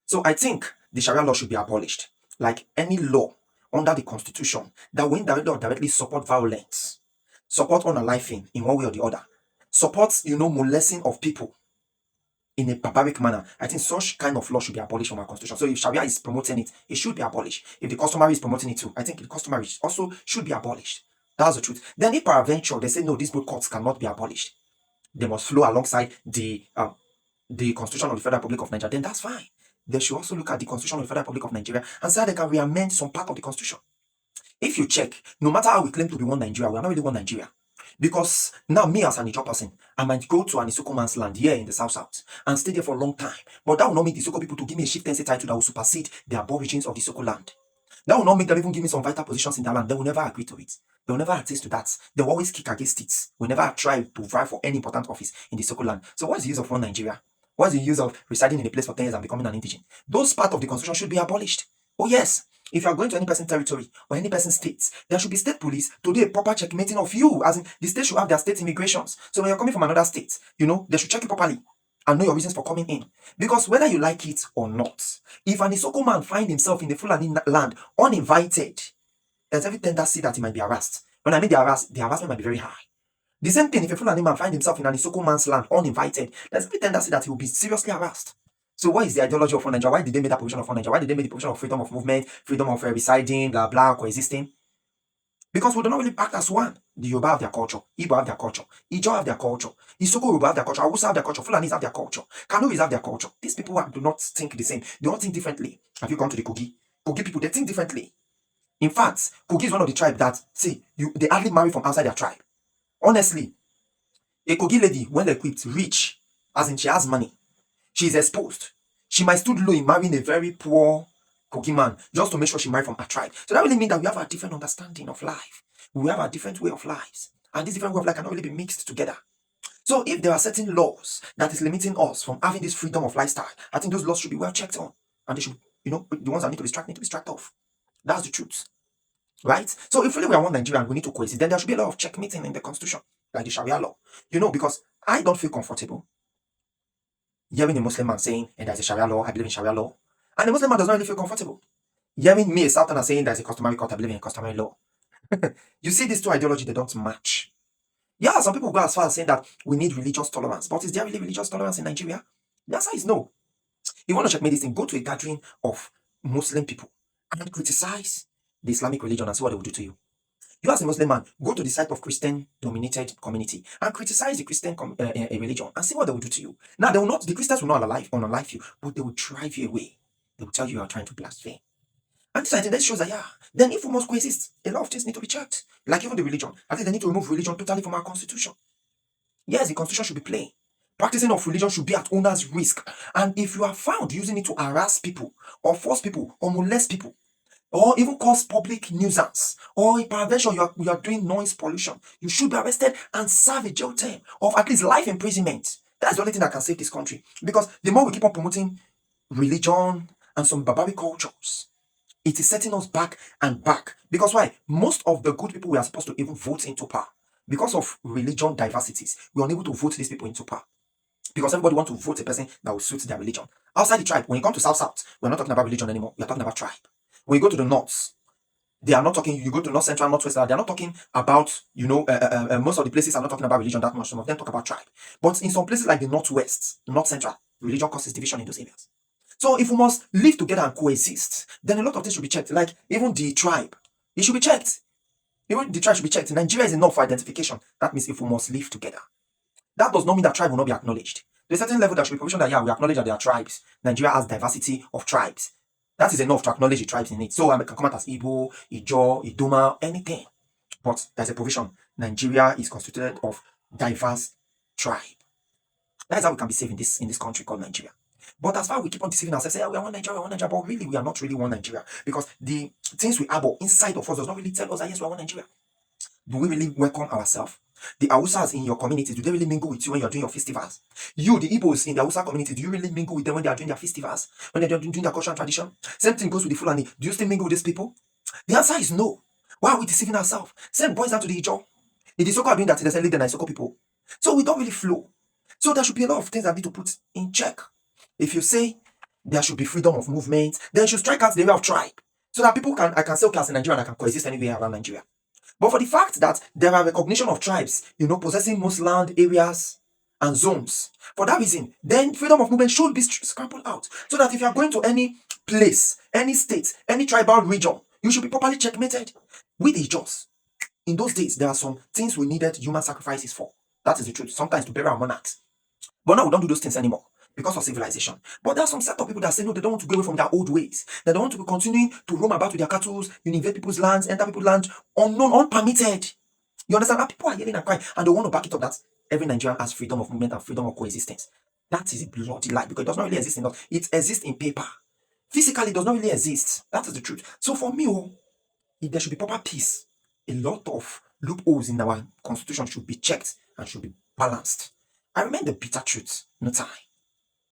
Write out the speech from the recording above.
So I think the Sharia law should be abolished. Like any law under the constitution that will indirectly or directly support violence, support unaliving in one way or the other, supports, molesting of people in a barbaric manner. I think such kind of law should be abolished from our constitution. So if Sharia is promoting it, it should be abolished. If the customary is promoting it too, I think the customary also should be abolished. That's the truth. Then if peradventure they say no, these both courts cannot be abolished, they must flow alongside the Constitution of the Federal Republic of Nigeria, then that's fine. They should also look at the Constitution of the Federal Republic of Nigeria and say how they can re-amend some part of the Constitution. If you check, no matter how we claim to be one Nigeria, we are not really one Nigeria. Because now, me as an Ijaw person, I might go to an Isoko man's land here in the South and stay there for a long time. But that will not make the Isoko people to give me a chieftaincy title that will supersede the aborigines of the Isoko land. That will not make them even give me some vital positions in their land. They will never agree to it. They will never attest to that. They will always kick against it. We never try to vie for any important office in the Isoko land. So what's the use of one Nigeria? What's the use of residing in a place for 10 years and becoming an indigene? Those part of the constitution should be abolished. Oh yes, if you are going to any person's territory or any person's states, there should be state police to do a proper checkmating of you. As in, the state should have their state immigrations. So when you're coming from another state, they should check you properly and know your reasons for coming in. Because whether you like it or not, if an Isoko man finds himself in the Fulani land uninvited, there's every tendency that he might be harassed. When I mean the harassment might be very high. The same thing if a Fulani man finds himself in an Isoko man's land uninvited, there's every tendency that he will be seriously harassed. So what is the ideology of One Nigeria? Why did they make that provision of One Nigeria? Why did they make the provision of freedom of movement, freedom of residing, blah, blah, coexisting? Because we do not really act as one. The Yoruba have their culture, Igbo have their culture, Ijaw have their culture, Isoko Yoruba have their culture, Hausa have their culture, Fulanis have their culture, Kanuris have their culture. These people do not think the same. They don't think differently. Have you gone to the Kogi? Kogi people, they think differently. In fact, Kogi is one of the tribes that, they hardly marry from outside their tribe. Honestly, a Kogi lady, when equipped, rich, as in she has money, she is exposed. She might stood low in marrying a very poor Kogi man just to make sure she married from her tribe. So that really means that we have a different understanding of life. We have a different way of lives. And this different way of life cannot really be mixed together. So if there are certain laws that is limiting us from having this freedom of lifestyle, I think those laws should be well checked on. And they should, the ones that need to be struck off. That's the truth. Right? So if really we are one Nigeria and we need to coexist, then there should be a lot of checkmating in the constitution, like the Sharia law. Because I don't feel comfortable hearing a Muslim man saying, and there's a Sharia law, I believe in Sharia law. And the Muslim man does not really feel comfortable hearing me, a Southerner, saying there's a customary court, I believe in customary law. You see, these two ideologies, they don't match. Yeah, some people go as far as saying that we need religious tolerance. But is there really religious tolerance in Nigeria? The answer is no. If you want to check me this thing, go to a gathering of Muslim people and criticize the Islamic religion and see what they will do to you. You as a Muslim man, go to the site of Christian-dominated community and criticize the Christian religion and see what they will do to you. Now, the Christians will not unalive you, but they will drive you away. They will tell you are trying to blaspheme. And this identity shows that, then if we must coexist, a lot of things need to be checked. Like even the religion. I think they need to remove religion totally from our constitution. Yes, the constitution should be plain. Practicing of religion should be at owner's risk. And if you are found using it to harass people, or force people, or molest people, or even cause public nuisance, or in peradventure you are doing noise pollution, you should be arrested and serve a jail term of at least life imprisonment. That's the only thing that can save this country. Because the more we keep on promoting religion and some barbaric cultures, it is setting us back and back. Because why? Most of the good people we are supposed to even vote into power, because of religion diversities, we are unable to vote these people into power. Because everybody wants to vote a person that will suit their religion. Outside the tribe, when you come to South, we're not talking about religion anymore. We're talking about tribe. When you go to the North, they are not talking, you go to North Central, Northwest, they are not talking about, most of the places are not talking about religion that much. Some of them talk about tribe. But in some places like the Northwest, North Central, religion causes division in those areas. So if we must live together and coexist, then a lot of things should be checked. Like even the tribe, it should be checked. Even the tribe should be checked. Nigeria is enough for identification. That means if we must live together. That does not mean that tribe will not be acknowledged. There's a certain level that should be provision that, we acknowledge that there are tribes. Nigeria has diversity of tribes. That is enough to acknowledge the tribes in it. So I can come out as Igbo, Ijaw, Idoma, anything. But there's a provision. Nigeria is constituted of diverse tribe. That is how we can be safe in this country called Nigeria. But as far as we keep on deceiving ourselves, say, we are one Nigeria, but really we are not really one Nigeria. Because the things we harbor inside of us does not really tell us that yes, we are one Nigeria. Do we really welcome ourselves? The Hausas in your community, do they really mingle with you when you're doing your festivals? You, the Igbos in the Hausa community, do you really mingle with them when they are doing their festivals? When they are doing their culture and tradition? Same thing goes with the Fulani. Do you still mingle with these people? The answer is no. Why are we deceiving ourselves? Same boys down to the Ijaw. The Isoko are doing that, they say leave the Isoko people. So we don't really flow. So there should be a lot of things that need to put in check. If you say There should be freedom of movement. They should strike out the area of tribe. So that people can, I can say, okay, as a Nigerian, I can coexist anywhere around Nigeria. But for the fact that there are recognition of tribes, possessing most land areas and zones, for that reason, then freedom of movement should be scrambled out. So that if you are going to any place, any state, any tribal region, you should be properly checkmated with the Ijaws. In those days, there are some things we needed human sacrifices for. That is the truth. Sometimes to bury our monarchs. But now we don't do those things anymore because of civilization. But there are some set of people that say no, they don't want to go away from their old ways. They don't want to be continuing to roam about with their cattle, invade people's lands, enter people's lands, unknown, unpermitted. You understand? And people are yelling and crying, and they want to back it up that every Nigerian has freedom of movement and freedom of coexistence. That is a bloody lie because it does not really exist in us. It exists in paper. Physically, it does not really exist. That is the truth. So for me, if there should be proper peace, a lot of loopholes in our constitution should be checked and should be balanced. I remain the bitter truth, no tie.